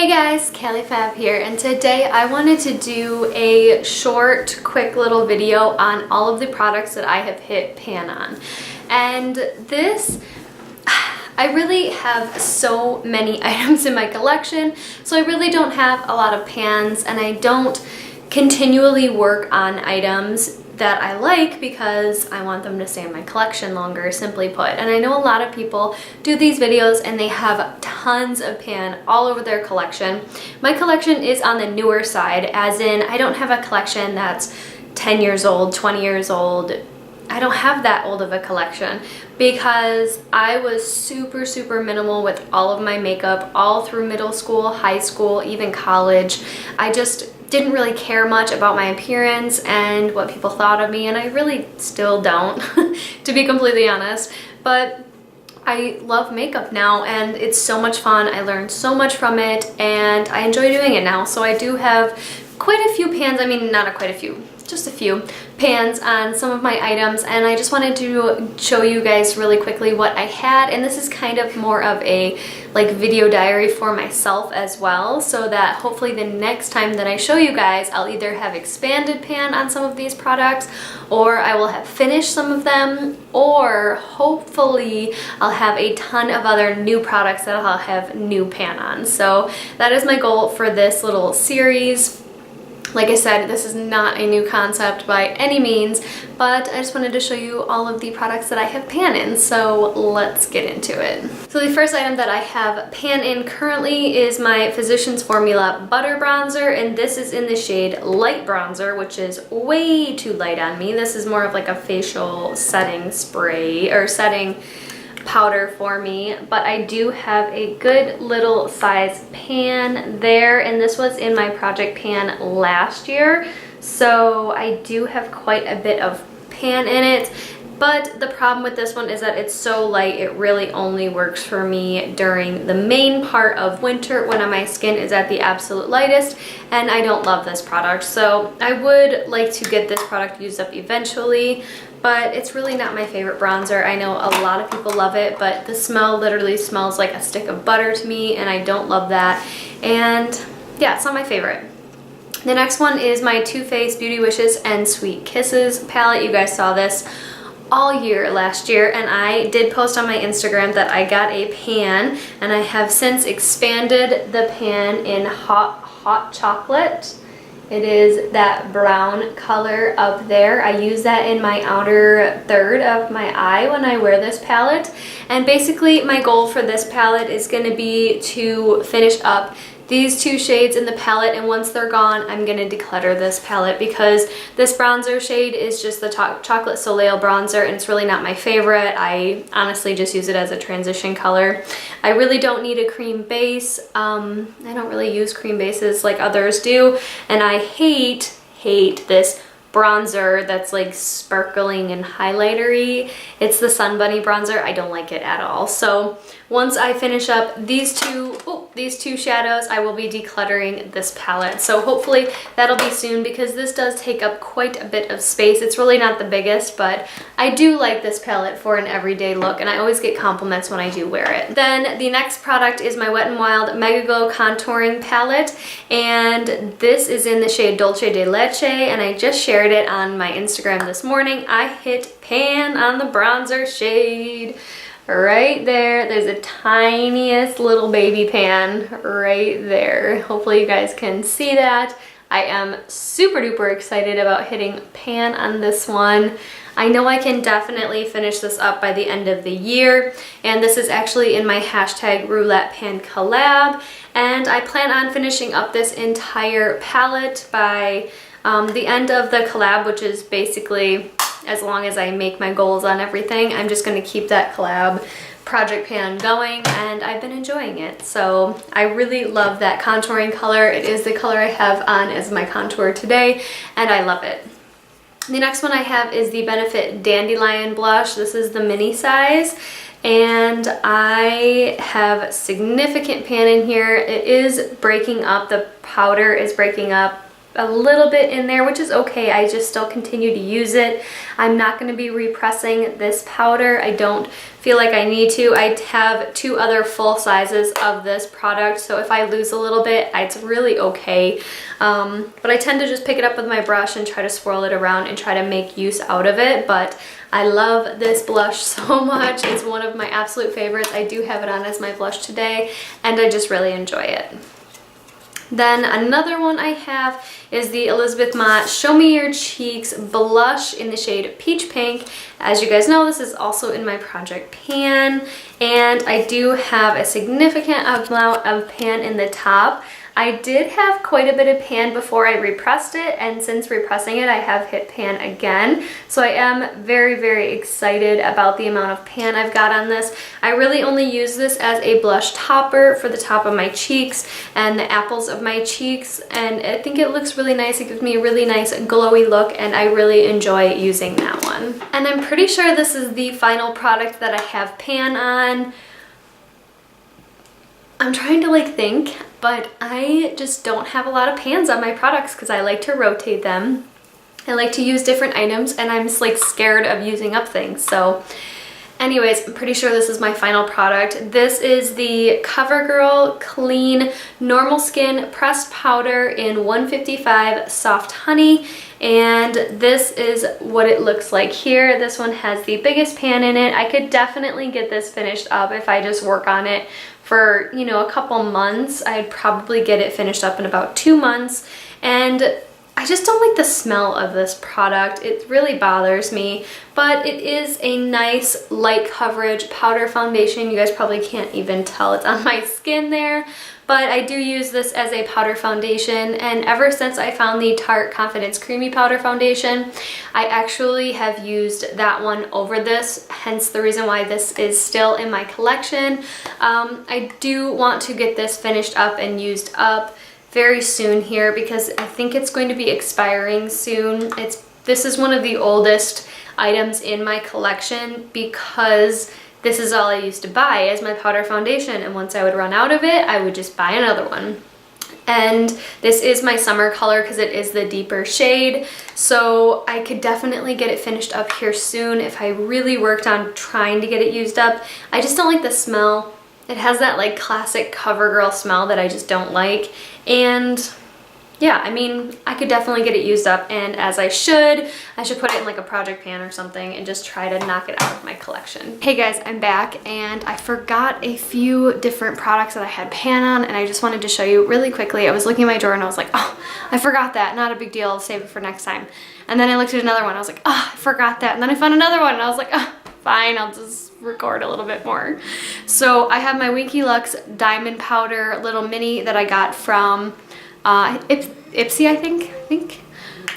Hey guys, Callie Fab here, and today I wanted to do a short, quick little video on all of the products that I have hit pan on. And this, I really have so many items in my collection, so I really don't have a lot of pans, and I don't continually work on items that I like because I want them to stay in my collection longer, simply put. And I know a lot of people do these videos and they have tons of pan all over their collection. My collection is on the newer side, as in I don't have a collection that's 10 years old, 20 years old. I don't have that old of a collection because I was super minimal with all of my makeup all through middle school, high school, even college. I just didn't really care much about my appearance and what people thought of me, and I really still don't, to be completely honest. But I love makeup now and it's so much fun. I learned so much from it and I enjoy doing it now. So I do have quite a few pans, I mean not quite a few, just a few pans on some of my items, and I just wanted to show you guys really quickly what I had. And this is kind of more of a like video diary for myself as well, so that hopefully the next time that I show you guys, I'll either have expanded pan on some of these products, or I will have finished some of them, or hopefully I'll have a ton of other new products that I'll have new pan on. So that is my goal for this little series. Like I said, this is not a new concept by any means, but I just wanted to show you all of the products that I have pan in, so let's get into it. So the first item that I have pan in currently is my Physicians Formula Butter Bronzer, and this is in the shade Light Bronzer, which is way too light on me. This is more of like a facial setting spray, or setting powder for me, but I do have a good little size pan there, and this was in my project pan last year, so I do have quite a bit of pan in it. But the problem with this one is that it's so light, it really only works for me during the main part of winter when my skin is at the absolute lightest, and I don't love this product. So I would like to get this product used up eventually, but it's really not my favorite bronzer. I know a lot of people love it, but the smell literally smells like a stick of butter to me, and I don't love that. And yeah, it's not my favorite. The next one is my Too Faced Beauty Wishes and Sweet Kisses palette. You guys saw this all year last year, and I did post on my Instagram that I got a pan, and I have since expanded the pan in hot chocolate. It is that brown color up there. I use that in my outer third of my eye when I wear this palette. And basically my goal for this palette is going to be to finish up these two shades in the palette, and once they're gone, I'm going to declutter this palette because this bronzer shade is just the Chocolate Soleil bronzer, and it's really not my favorite. I honestly just use it as a transition color. I really don't need a cream base. I don't really use cream bases like others do, and I hate this bronzer that's like sparkling and highlightery. It's the Sun Bunny bronzer. I don't like it at all. So once I finish up these two shadows, I will be decluttering this palette. So hopefully that'll be soon because this does take up quite a bit of space. It's really not the biggest, but I do like this palette for an everyday look, and I always get compliments when I do wear it. Then the next product is my Wet n Wild Mega Glow Contouring Palette, and this is in the shade Dolce de Leche, and I just shared it on my Instagram this morning. I hit pan on the bronzer shade. Right there, there's a tiniest little baby pan right there. Hopefully you guys can see that. I am super duper excited about hitting pan on this one. I know I can definitely finish this up by the end of the year, and this is actually in my hashtag Roulette Pan collab, and I plan on finishing up this entire palette by the end of the collab, which is basically as long as I make my goals on everything. I'm just going to keep that collab project pan going, and I've been enjoying it. So I really love that contouring color. It is the color I have on as my contour today, and I love it. The next one I have is the Benefit Dandelion Blush. This is the mini size, and I have significant pan in here. It is breaking up. The powder is breaking up a little bit in there, which is okay. I just still continue to use it. I'm not going to be repressing this powder. I don't feel like I need to. I have 2 other full sizes of this product, so if I lose a little bit, it's really okay. But I tend to just pick it up with my brush and try to swirl it around and try to make use out of it. But I love this blush so much. It's one of my absolute favorites. I do have it on as my blush today, and I just really enjoy it. Then another one I have is the Elizabeth Mott Show Me Your Cheeks blush in the shade Peach Pink. As you guys know, this is also in my project pan, and I do have a significant amount of pan in the top. I did have quite a bit of pan before I repressed it, and since repressing it, I have hit pan again. So I am very, very excited about the amount of pan I've got on this. I really only use this as a blush topper for the top of my cheeks and the apples of my cheeks, and I think it looks really nice. It gives me a really nice glowy look, and I really enjoy using that one. And I'm pretty sure this is the final product that I have pan on. I'm trying to think, but I just don't have a lot of pans on my products because I like to rotate them. I like to use different items, and I'm just scared of using up things. So anyways, I'm pretty sure this is my final product. This is the CoverGirl Clean Normal Skin Pressed Powder in 155 Soft Honey. And this is what it looks like here. This one has the biggest pan in it. I could definitely get this finished up if I just work on it for, a couple months. I'd probably get it finished up in about 2 months. And I just don't like the smell of this product. It really bothers me, but it is a nice light coverage powder foundation. You guys probably can't even tell it's on my skin there, but I do use this as a powder foundation, and ever since I found the Tarte Confidence Creamy Powder Foundation, I actually have used that one over this, hence the reason why this is still in my collection. I do want to get this finished up and used up very soon here because I think it's going to be expiring soon. This is one of the oldest items in my collection because this is all I used to buy as my powder foundation, and once I would run out of it, I would just buy another one. And this is my summer color because it is the deeper shade, so I could definitely get it finished up here soon if I really worked on trying to get it used up. I just don't like the smell. It has that classic CoverGirl smell that I just don't like. And yeah, I mean, I could definitely get it used up, and as I should put it in a project pan or something and just try to knock it out of my collection. Hey guys, I'm back, and I forgot a few different products that I had pan on, and I just wanted to show you really quickly. I was looking at my drawer and I was like, oh, I forgot that. Not a big deal. I'll save it for next time. And then I looked at another one. I was like, oh, I forgot that. And then I found another one, and I was like, oh, fine, I'll just record a little bit more. So I have my Winky Lux Diamond Powder little mini that I got from Ipsy, I think.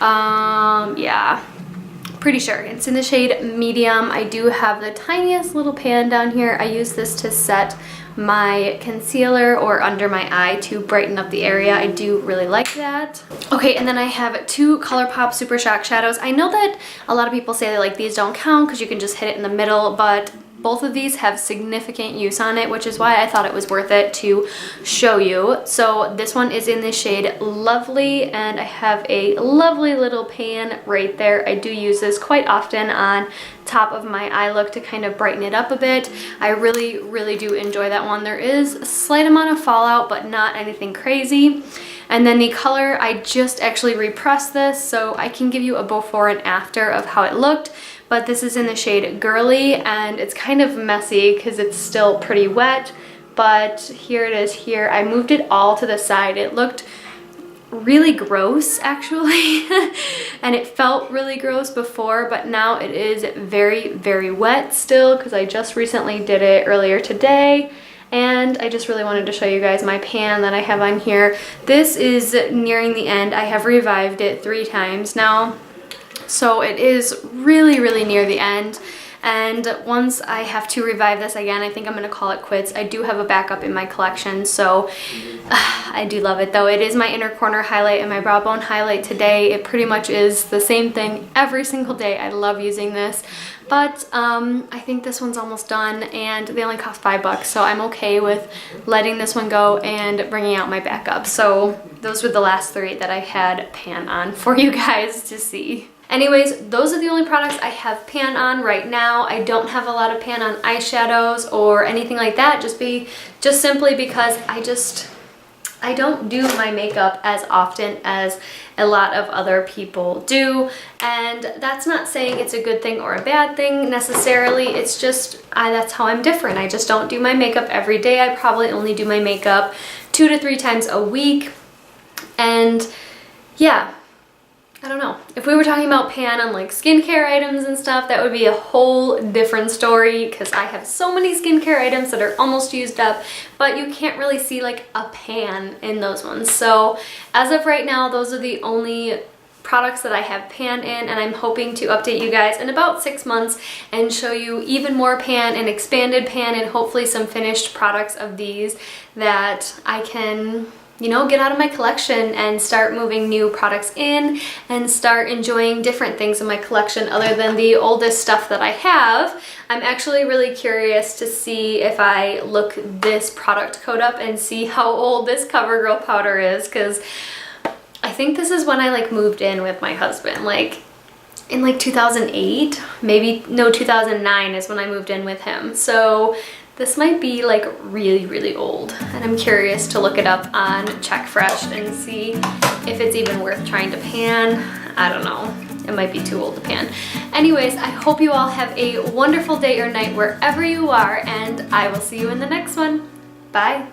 Yeah, pretty sure. It's in the shade medium. I do have the tiniest little pan down here. I use this to set my concealer or under my eye to brighten up the area. I do really like that. Okay, and then I have 2 ColourPop Super Shock shadows. I know that a lot of people say that these don't count because you can just hit it in the middle, but both of these have significant use on it, which is why I thought it was worth it to show you. So this one is in the shade Lovely, and I have a lovely little pan right there. I do use this quite often on top of my eye look to kind of brighten it up a bit. I really, really do enjoy that one. There is a slight amount of fallout, but not anything crazy. And then the color, I just actually repressed this, so I can give you a before and after of how it looked. But this is in the shade Girly, and it's kind of messy because it's still pretty wet, but here it is here. I moved it all to the side. It looked really gross actually and it felt really gross before, but now it is very, very wet still because I just recently did it earlier today. And I just really wanted to show you guys my pan that I have on here. This is nearing the end. I have revived it 3 times now. So it is really, really near the end. And once I have to revive this again, I think I'm gonna call it quits. I do have a backup in my collection, so I do love it though. It is my inner corner highlight and my brow bone highlight today. It pretty much is the same thing every single day. I love using this. But I think this one's almost done and they only cost $5, so I'm okay with letting this one go and bringing out my backup. So those were the last 3 that I had pan on for you guys to see. Anyways, those are the only products I have pan on right now. I don't have a lot of pan on eyeshadows or anything like that, just simply because I don't do my makeup as often as a lot of other people do, and that's not saying it's a good thing or a bad thing necessarily. It's just that's how I'm different. I just don't do my makeup every day. I probably only do my makeup 2 to 3 times a week, and yeah, I don't know. If we were talking about pan on like skincare items and stuff, that would be a whole different story because I have so many skincare items that are almost used up, but you can't really see like a pan in those ones. So as of right now, those are the only products that I have pan in, and I'm hoping to update you guys in about 6 months and show you even more pan and expanded pan and hopefully some finished products of these that I can, you know, get out of my collection and start moving new products in and start enjoying different things in my collection other than the oldest stuff that I have. I'm actually really curious to see if I look this product code up and see how old this CoverGirl powder is, because I think this is when I like moved in with my husband, like in like 2008, maybe, no, 2009 is when I moved in with him. So this might be like really, really old, and I'm curious to look it up on Check Fresh and see if it's even worth trying to pan. I don't know. It might be too old to pan. Anyways, I hope you all have a wonderful day or night wherever you are, and I will see you in the next one. Bye.